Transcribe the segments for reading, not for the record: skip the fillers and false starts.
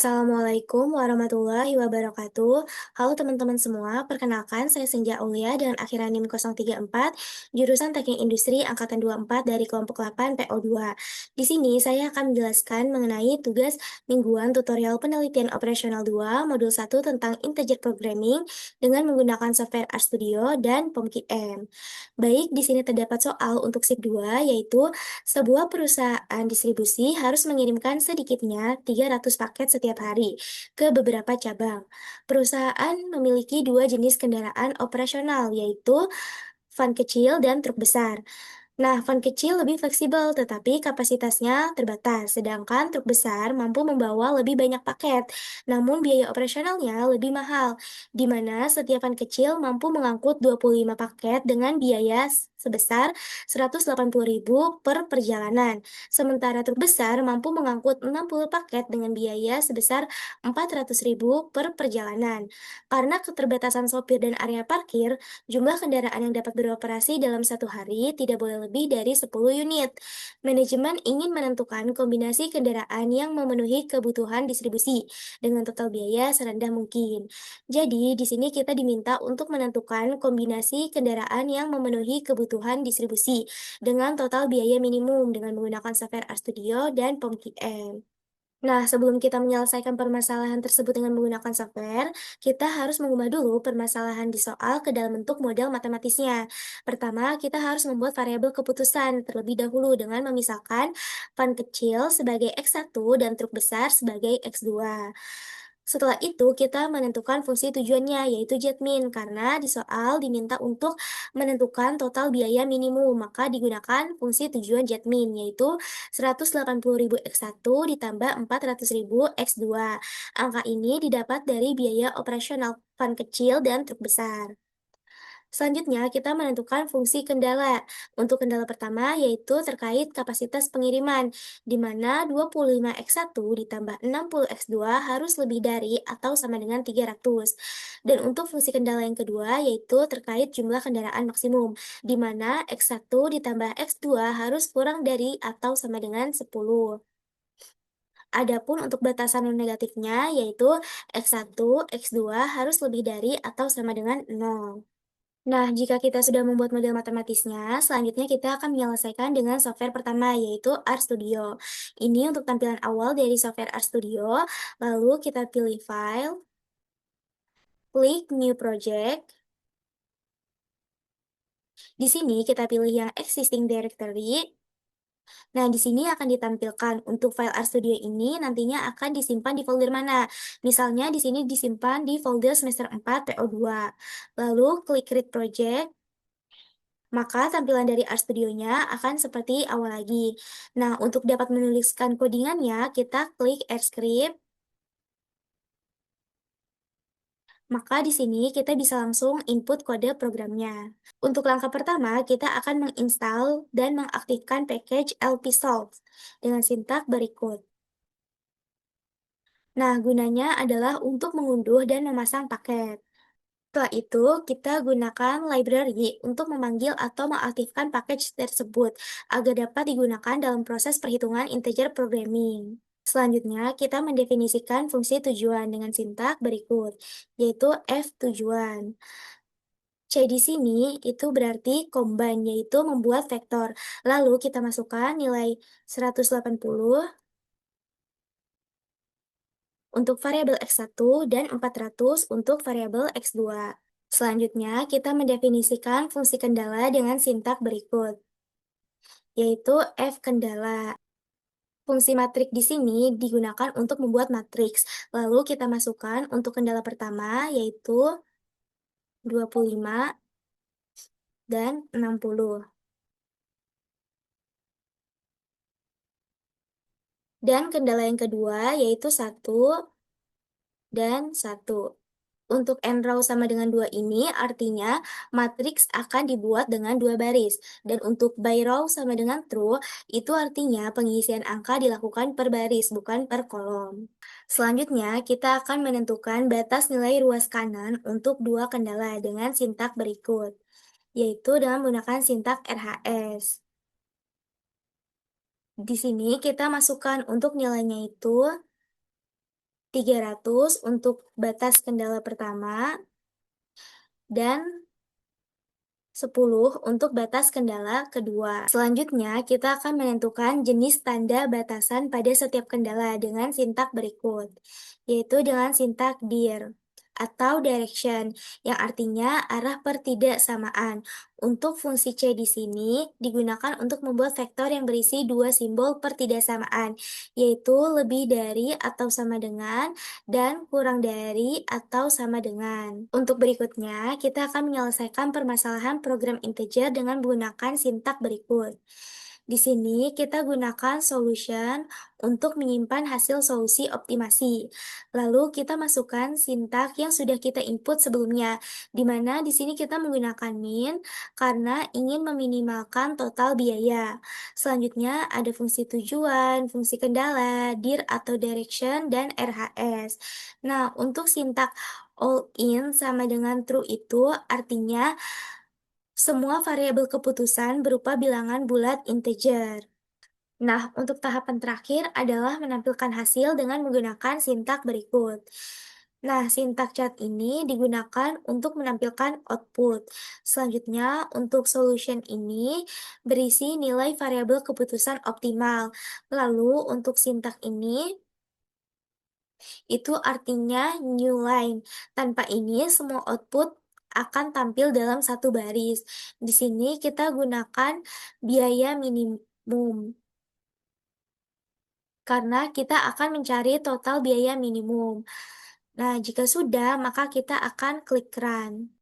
Assalamualaikum warahmatullahi wabarakatuh. Halo teman-teman semua, perkenalkan saya Senja Aulia dengan akhiran NIM 034, jurusan Teknik Industri Angkatan 24 dari kelompok 8 PO2. Di sini saya akan menjelaskan mengenai tugas mingguan tutorial penelitian operasional 2, modul 1 tentang integer programming dengan menggunakan software RStudio dan POMKM. Baik, di sini terdapat soal untuk SIP 2, yaitu sebuah perusahaan distribusi harus mengirimkan sedikitnya 300 paket setiap hari ke beberapa cabang. Perusahaan memiliki dua jenis kendaraan operasional, yaitu van kecil dan truk besar. Nah, van kecil lebih fleksibel, tetapi kapasitasnya terbatas, sedangkan truk besar mampu membawa lebih banyak paket, namun biaya operasionalnya lebih mahal, di mana setiap van kecil mampu mengangkut 25 paket dengan biaya sebesar 180.000 per perjalanan, sementara truk besar mampu mengangkut 60 paket dengan biaya sebesar 400.000 per perjalanan. Karena keterbatasan sopir dan area parkir, jumlah kendaraan yang dapat beroperasi dalam satu hari tidak boleh lebih dari 10 unit. Manajemen ingin menentukan kombinasi kendaraan yang memenuhi kebutuhan distribusi dengan total biaya serendah mungkin. Jadi, di sini kita diminta untuk menentukan kombinasi kendaraan yang memenuhi kebutuhan distribusi dengan total biaya minimum dengan menggunakan software RStudio dan POMKM. Nah, sebelum kita menyelesaikan permasalahan tersebut dengan menggunakan software, kita harus mengubah dulu permasalahan di soal ke dalam bentuk model matematisnya. Pertama, kita harus membuat variabel keputusan terlebih dahulu dengan memisahkan van kecil sebagai X1 dan truk besar sebagai X2. Setelah itu, kita menentukan fungsi tujuannya, yaitu jetmin, karena di soal diminta untuk menentukan total biaya minimum, maka digunakan fungsi tujuan jetmin, yaitu 180.000 X1 ditambah 400.000 X2. Angka ini didapat dari biaya operasional van kecil dan truk besar. Selanjutnya, kita menentukan fungsi kendala. Untuk kendala pertama yaitu terkait kapasitas pengiriman, di mana 25x1 ditambah 60x2 harus lebih dari atau sama dengan 300. Dan untuk fungsi kendala yang kedua yaitu terkait jumlah kendaraan maksimum, di mana x1 ditambah x2 harus kurang dari atau sama dengan 10. Adapun untuk batasan non negatifnya yaitu x1, x2 harus lebih dari atau sama dengan 0. Nah, jika kita sudah membuat model matematisnya, selanjutnya kita akan menyelesaikan dengan software pertama, yaitu RStudio. Ini untuk tampilan awal dari software RStudio, lalu kita pilih File, klik New Project. Di sini kita pilih yang Existing Directory. Nah, di sini akan ditampilkan untuk file RStudio ini nantinya akan disimpan di folder mana. Misalnya di sini disimpan di folder semester 4 PO2. Lalu klik Create Project. Maka tampilan dari RStudio-nya akan seperti awal lagi. Nah, untuk dapat menuliskan codingannya, kita klik Add Script, maka di sini kita bisa langsung input kode programnya. Untuk langkah pertama, kita akan menginstal dan mengaktifkan package lpsolve dengan sintak berikut. Nah, gunanya adalah untuk mengunduh dan memasang paket. Setelah itu, kita gunakan library untuk memanggil atau mengaktifkan package tersebut agar dapat digunakan dalam proses perhitungan integer programming. Selanjutnya, kita mendefinisikan fungsi tujuan dengan sintak berikut, yaitu f tujuan. C di sini itu berarti combine, yaitu membuat vektor. Lalu kita masukkan nilai 180 untuk variabel X1 dan 400 untuk variabel X2. Selanjutnya, kita mendefinisikan fungsi kendala dengan sintak berikut, yaitu F kendala. Fungsi matriks di sini digunakan untuk membuat matriks. Lalu kita masukkan untuk kendala pertama, yaitu 25 dan 60. Dan kendala yang kedua, yaitu 1 dan 1. Untuk n row sama dengan 2 ini artinya matriks akan dibuat dengan dua baris. Dan untuk by row sama dengan true, itu artinya pengisian angka dilakukan per baris, bukan per kolom. Selanjutnya, kita akan menentukan batas nilai ruas kanan untuk dua kendala dengan sintak berikut, yaitu dengan menggunakan sintak RHS. Di sini kita masukkan untuk nilainya itu 300 untuk batas kendala pertama, dan 10 untuk batas kendala kedua. Selanjutnya, kita akan menentukan jenis tanda batasan pada setiap kendala dengan sintak berikut, yaitu dengan sintak dir atau direction, yang artinya arah pertidaksamaan. Untuk fungsi C di sini digunakan untuk membuat vektor yang berisi dua simbol pertidaksamaan, yaitu lebih dari atau sama dengan dan kurang dari atau sama dengan. Untuk berikutnya, kita akan menyelesaikan permasalahan program integer dengan menggunakan sintak berikut. Di sini kita gunakan solution untuk menyimpan hasil solusi optimasi. Lalu kita masukkan sintak yang sudah kita input sebelumnya, di mana di sini kita menggunakan min karena ingin meminimalkan total biaya. Selanjutnya ada fungsi tujuan, fungsi kendala, dir atau direction, dan RHS. Nah, untuk sintak all in sama dengan true itu artinya semua variabel keputusan berupa bilangan bulat integer. Nah, untuk tahapan terakhir adalah menampilkan hasil dengan menggunakan sintak berikut. Nah, sintak cat ini digunakan untuk menampilkan output. Selanjutnya, untuk solution ini berisi nilai variabel keputusan optimal. Lalu, untuk sintak ini itu artinya new line. Tanpa ini, semua output akan tampil dalam satu baris. Di sini kita gunakan biaya minimum, karena kita akan mencari total biaya minimum. Nah, jika sudah, maka kita akan klik Run.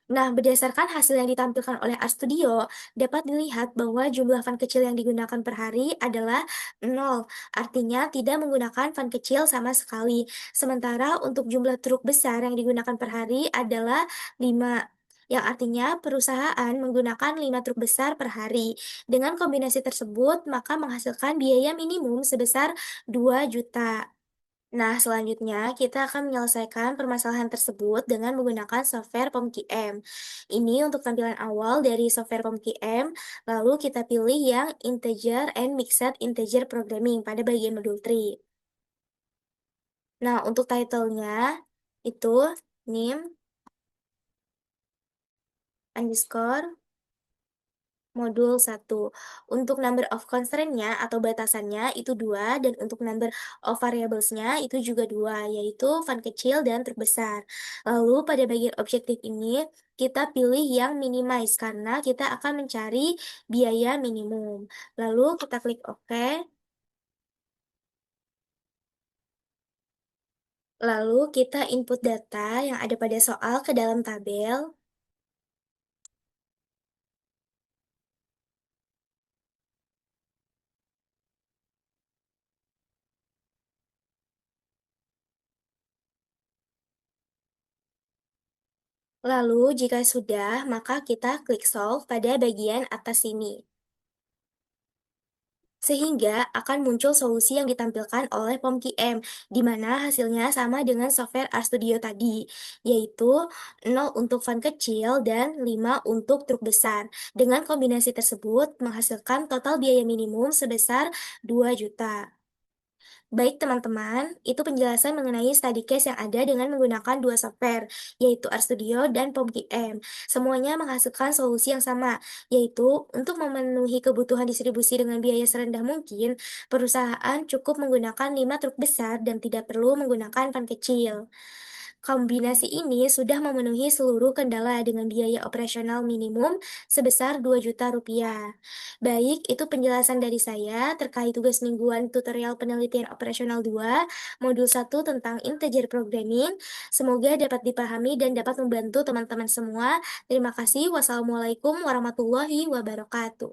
Nah, berdasarkan hasil yang ditampilkan oleh RStudio, dapat dilihat bahwa jumlah font kecil yang digunakan per hari adalah 0, artinya tidak menggunakan font kecil sama sekali. Sementara untuk jumlah truk besar yang digunakan per hari adalah 5, yang artinya perusahaan menggunakan 5 truk besar per hari. Dengan kombinasi tersebut, maka menghasilkan biaya minimum sebesar 2 juta. Nah, selanjutnya kita akan menyelesaikan permasalahan tersebut dengan menggunakan software PomKM. Ini untuk tampilan awal dari software PomKM, lalu kita pilih yang Integer and Mixed Integer Programming pada bagian modul 3. Nah, untuk title-nya itu name underscore modul 1. Untuk number of constraint-nya atau batasannya itu 2, dan untuk number of variables-nya itu juga 2, yaitu font kecil dan terbesar. Lalu pada bagian objektif ini, kita pilih yang minimize karena kita akan mencari biaya minimum. Lalu kita klik OK. Lalu kita input data yang ada pada soal ke dalam tabel. Lalu, jika sudah, maka kita klik Solve pada bagian atas sini. Sehingga akan muncul solusi yang ditampilkan oleh PomKM, di mana hasilnya sama dengan software RStudio tadi, yaitu 0 untuk font kecil dan 5 untuk truk besar. Dengan kombinasi tersebut, menghasilkan total biaya minimum sebesar 2 juta. Baik teman-teman, itu penjelasan mengenai study case yang ada dengan menggunakan dua software, yaitu RStudio dan PomKM. Semuanya menghasilkan solusi yang sama, yaitu untuk memenuhi kebutuhan distribusi dengan biaya serendah mungkin, perusahaan cukup menggunakan 5 truk besar dan tidak perlu menggunakan van kecil. Kombinasi ini sudah memenuhi seluruh kendala dengan biaya operasional minimum sebesar 2 juta rupiah. Baik, itu penjelasan dari saya terkait tugas mingguan tutorial penelitian operasional 2, modul 1 tentang integer programming. Semoga dapat dipahami dan dapat membantu teman-teman semua. Terima kasih. Wassalamualaikum warahmatullahi wabarakatuh.